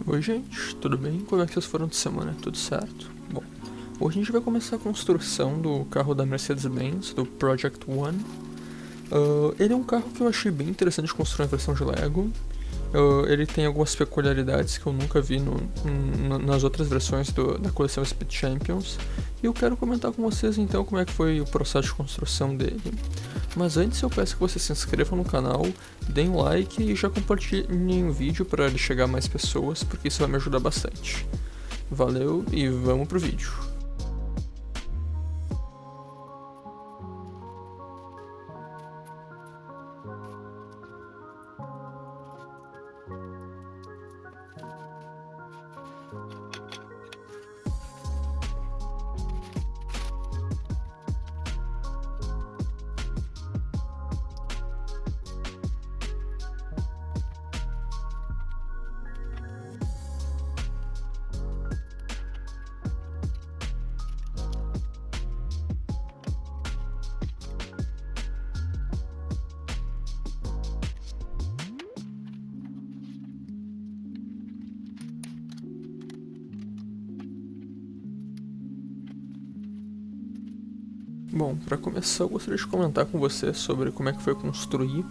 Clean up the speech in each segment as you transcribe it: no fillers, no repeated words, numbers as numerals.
Oi gente, tudo bem? Como é que vocês foram de semana? Tudo certo? Bom, hoje a gente vai começar a construção do carro da Mercedes-Benz, do Project One. Ele é um carro que eu achei bem interessante de construir na versão de Lego. Ele tem algumas peculiaridades que eu nunca vi nas outras versões da coleção Speed Champions. E eu quero comentar com vocês então como é que foi o processo de construção dele. Mas antes eu peço que vocês se inscrevam no canal, deem um like e já compartilhem o vídeo para ele chegar a mais pessoas, porque isso vai me ajudar bastante. Valeu e vamos pro vídeo. Bom, para começar eu gostaria de comentar com você sobre como é que foi construir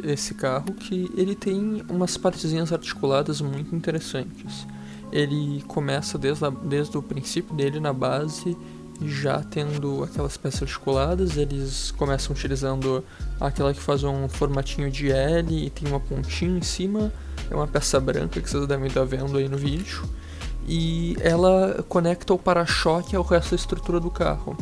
esse carro, que ele tem umas partezinhas articuladas muito interessantes. Ele começa desde o princípio dele na base, já tendo aquelas peças articuladas. Eles começam utilizando aquela que faz um formatinho de L e tem uma pontinha em cima, é uma peça branca que vocês devem estar vendo aí no vídeo, e ela conecta o para-choque ao resto da estrutura do carro.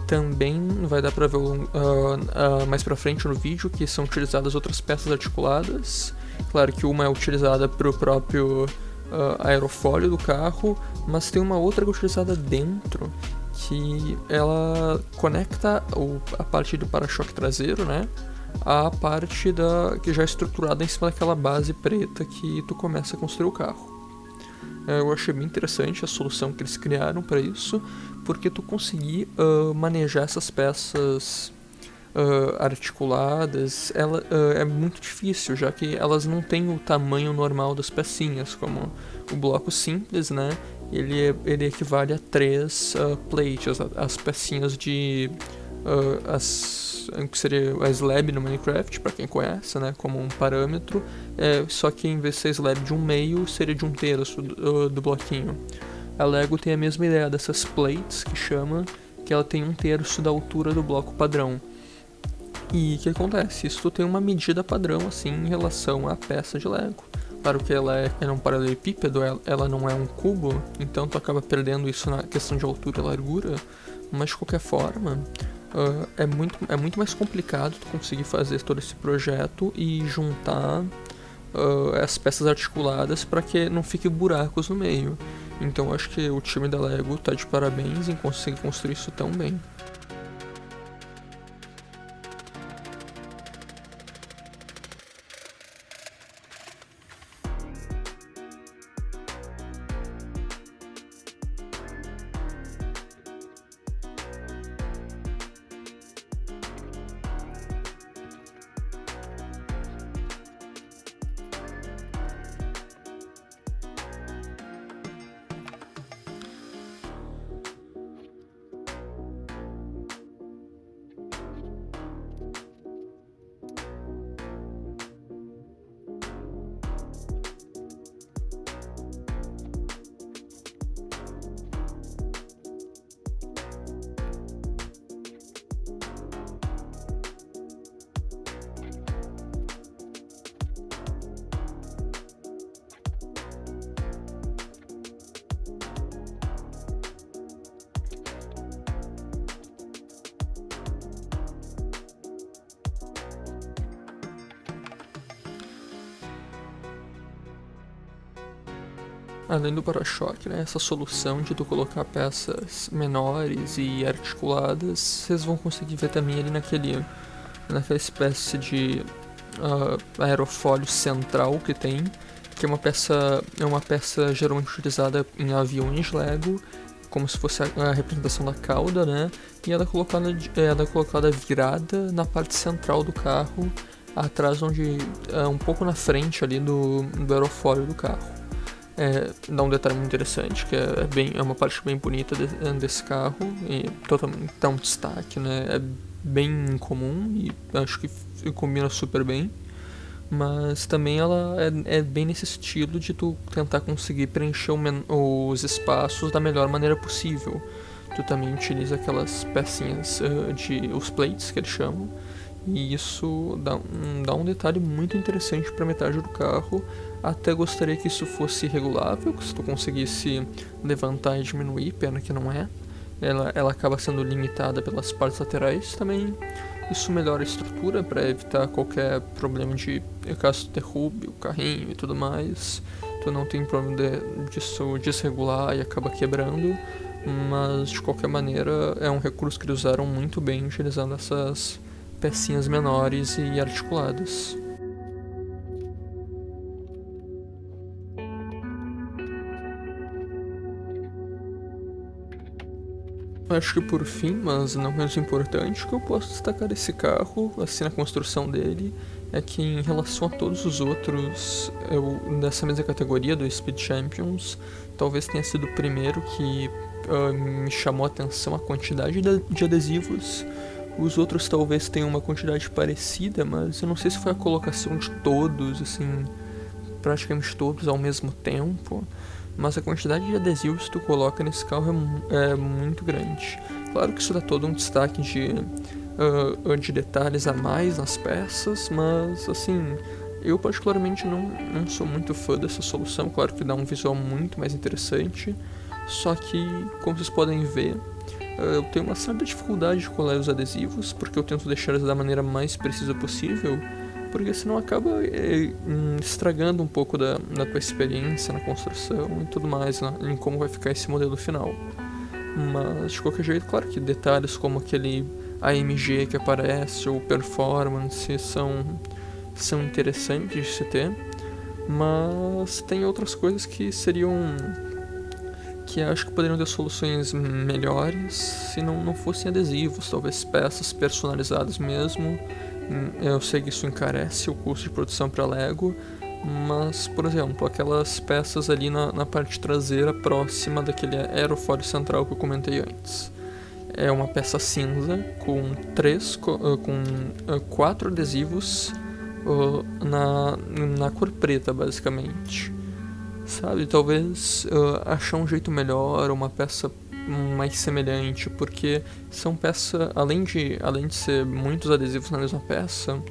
Também vai dar pra ver mais pra frente no vídeo que são utilizadas outras peças articuladas. Claro que uma é utilizada pro próprio aerofólio do carro, mas tem uma outra que é utilizada dentro, que ela conecta a parte do para-choque traseiro, né, a parte que já é estruturada em cima daquela base preta que tu começa a construir o carro. Eu achei bem interessante a solução que eles criaram para isso, porque tu conseguir manejar essas peças articuladas é muito difícil, já que elas não têm o tamanho normal das pecinhas, como o bloco simples, né? Ele equivale a 3 plates, as pecinhas de que seria a slab no Minecraft, para quem conhece, né, como um parâmetro, só que em vez de ser slab de 1/2, seria de 1/3 do bloquinho. A Lego tem a mesma ideia dessas plates, que chama, que ela tem 1/3 da altura do bloco padrão. E o que acontece? Isso tem uma medida padrão assim em relação à peça de Lego. Claro que ela é um paralelepípedo, ela não é um cubo, então tu acaba perdendo isso na questão de altura e largura, mas de qualquer forma é muito mais complicado tu conseguir fazer todo esse projeto e juntar as peças articuladas para que não fique buracos no meio. Então acho que o time da Lego tá de parabéns em conseguir construir isso tão bem. Além do para-choque, né, essa solução de tu colocar peças menores e articuladas, vocês vão conseguir ver também ali naquela espécie de aerofólio central que tem, que é uma peça geralmente utilizada em aviões Lego, como se fosse a representação da cauda, né? E ela é colocada virada na parte central do carro, atrás um pouco na frente ali do aerofólio do carro. dá um detalhe muito interessante, que é uma parte bem bonita desse carro, e totalmente dá um destaque, né? É bem incomum e acho que combina super bem. Mas também ela é bem nesse estilo de tu tentar conseguir preencher os espaços da melhor maneira possível. Tu também utiliza aquelas pecinhas os plates que eles chamam, e isso dá um detalhe muito interessante para metade do carro. Até gostaria que isso fosse regulável, que se tu conseguisse levantar e diminuir, pena que não é. Ela acaba sendo limitada pelas partes laterais. Também isso melhora a estrutura para evitar qualquer problema de caso tu derrube o carrinho e tudo mais. Tu não tem problema disso desregular e acaba quebrando. Mas de qualquer maneira é um recurso que eles usaram muito bem utilizando essas pecinhas menores e articuladas. Acho que por fim, mas não menos importante, o que eu posso destacar desse carro, assim na construção dele, é que em relação a todos os outros dessa mesma categoria do Speed Champions, talvez tenha sido o primeiro que me chamou a atenção a quantidade de adesivos. Os outros talvez tenham uma quantidade parecida, mas eu não sei se foi a colocação de todos, assim, praticamente todos ao mesmo tempo. Mas a quantidade de adesivos que tu coloca nesse carro é muito grande. Claro que isso dá todo um destaque de detalhes a mais nas peças, mas assim, eu particularmente não sou muito fã dessa solução. Claro que dá um visual muito mais interessante, só que, como vocês podem ver, eu tenho uma certa dificuldade de colar os adesivos, porque eu tento deixar eles da maneira mais precisa possível, porque senão acaba estragando um pouco da tua experiência na construção e tudo mais, né, em como vai ficar esse modelo final. Mas de qualquer jeito, claro que detalhes como aquele AMG que aparece ou performance são interessantes de se ter, mas tem outras coisas que acho que poderiam ter soluções melhores se não fossem adesivos, talvez peças personalizadas mesmo. Eu sei que isso encarece o custo de produção para Lego, mas, por exemplo, aquelas peças ali na parte traseira próxima daquele aerofólio central que eu comentei antes. É uma peça cinza com 4 adesivos na cor preta, basicamente. Sabe, talvez achar um jeito melhor, uma peça mais semelhante, porque são peças, além de ser muitos adesivos na mesma peça,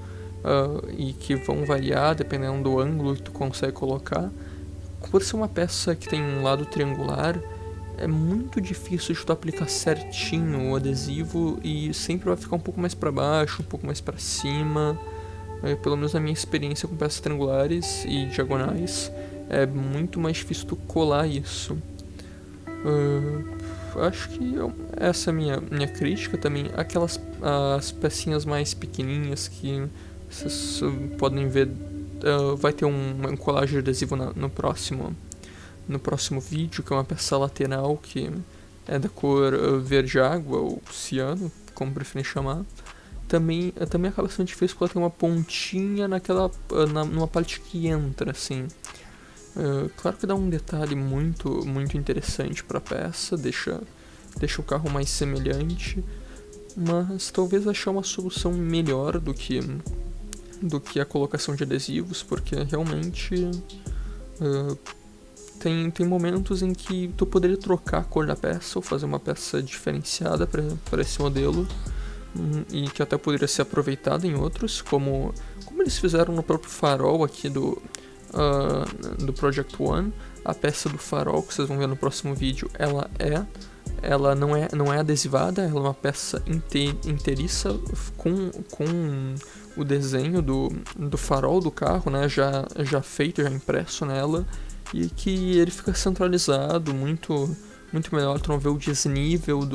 e que vão variar dependendo do ângulo que tu consegue colocar, por ser uma peça que tem um lado triangular, é muito difícil de tu aplicar certinho o adesivo e sempre vai ficar um pouco mais para baixo, um pouco mais para cima. Pelo menos na minha experiência com peças triangulares e diagonais, é muito mais difícil tu colar isso. Acho que essa é a minha crítica também. As pecinhas mais pequenininhas que vocês podem ver, vai ter um colagem de adesivo no próximo vídeo, que é uma peça lateral que é da cor verde água ou ciano, como preferem chamar. Também acaba sendo difícil porque ela tem uma pontinha numa parte que entra, assim. Claro que dá um detalhe muito, muito interessante para a peça, deixa o carro mais semelhante, mas talvez achar uma solução melhor do que a colocação de adesivos, porque realmente tem momentos em que tu poderia trocar a cor da peça ou fazer uma peça diferenciada para esse modelo, e que até poderia ser aproveitada em outros, como eles fizeram no próprio farol aqui do Project One. A peça do farol que vocês vão ver no próximo vídeo, ela não é adesivada, ela é uma peça inteiriça com o desenho do farol do carro, né, já feito, já impresso nela, e que ele fica centralizado, muito, muito melhor. Tu não vê o desnível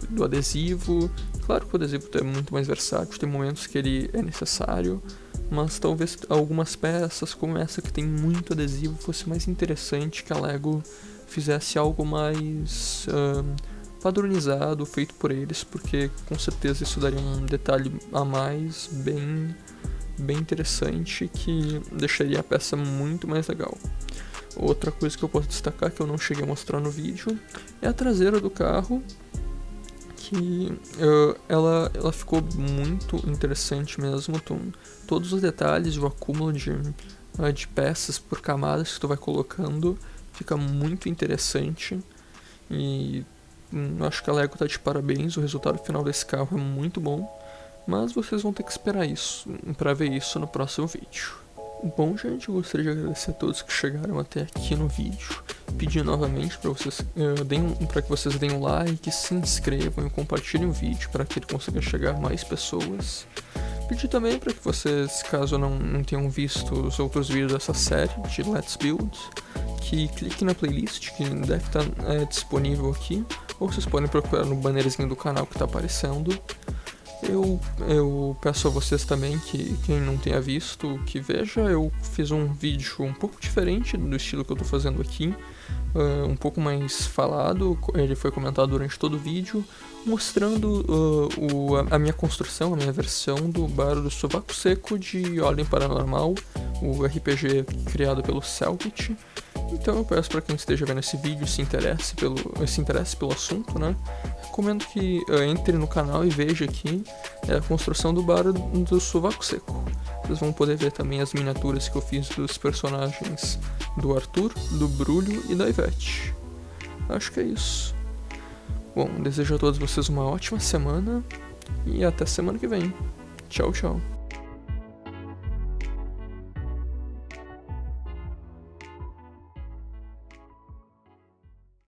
do adesivo. Claro que o adesivo é muito mais versátil, tem momentos que ele é necessário, mas talvez algumas peças como essa que tem muito adesivo fosse mais interessante que a Lego fizesse algo mais padronizado, feito por eles, porque com certeza isso daria um detalhe a mais bem bem interessante que deixaria a peça muito mais legal. Outra coisa que eu posso destacar que eu não cheguei a mostrar no vídeo é a traseira do carro, que ela ficou muito interessante mesmo. Todos os detalhes, o acúmulo de peças por camadas que tu vai colocando fica muito interessante. E acho que a Lego tá de parabéns, o resultado final desse carro é muito bom. Mas vocês vão ter que esperar isso para ver isso no próximo vídeo. Bom, gente, eu gostaria de agradecer a todos que chegaram até aqui no vídeo. Pedir novamente para vocês que vocês deem um like, se inscrevam e compartilhem o vídeo para que ele consiga chegar a mais pessoas. Pedir também para que vocês, caso não tenham visto os outros vídeos dessa série de Let's Build, que cliquem na playlist que deve estar disponível aqui, ou vocês podem procurar no bannerzinho do canal que está aparecendo. Eu peço a vocês também que quem não tenha visto, que veja. Eu fiz um vídeo um pouco diferente do estilo que eu tô fazendo aqui, um pouco mais falado. Ele foi comentado durante todo o vídeo, mostrando a minha construção, a minha versão do Bar do Sovaco Seco de Ordem Paranormal, o RPG criado pelo Selbit. Então eu peço para quem esteja vendo esse vídeo se interesse pelo assunto, né? Recomendo que entre no canal e veja aqui a construção do Bar do Sovaco Seco. Vocês vão poder ver também as miniaturas que eu fiz dos personagens do Arthur, do Brulho e da Ivete. Acho que é isso. Bom, desejo a todos vocês uma ótima semana e até semana que vem. Tchau, tchau.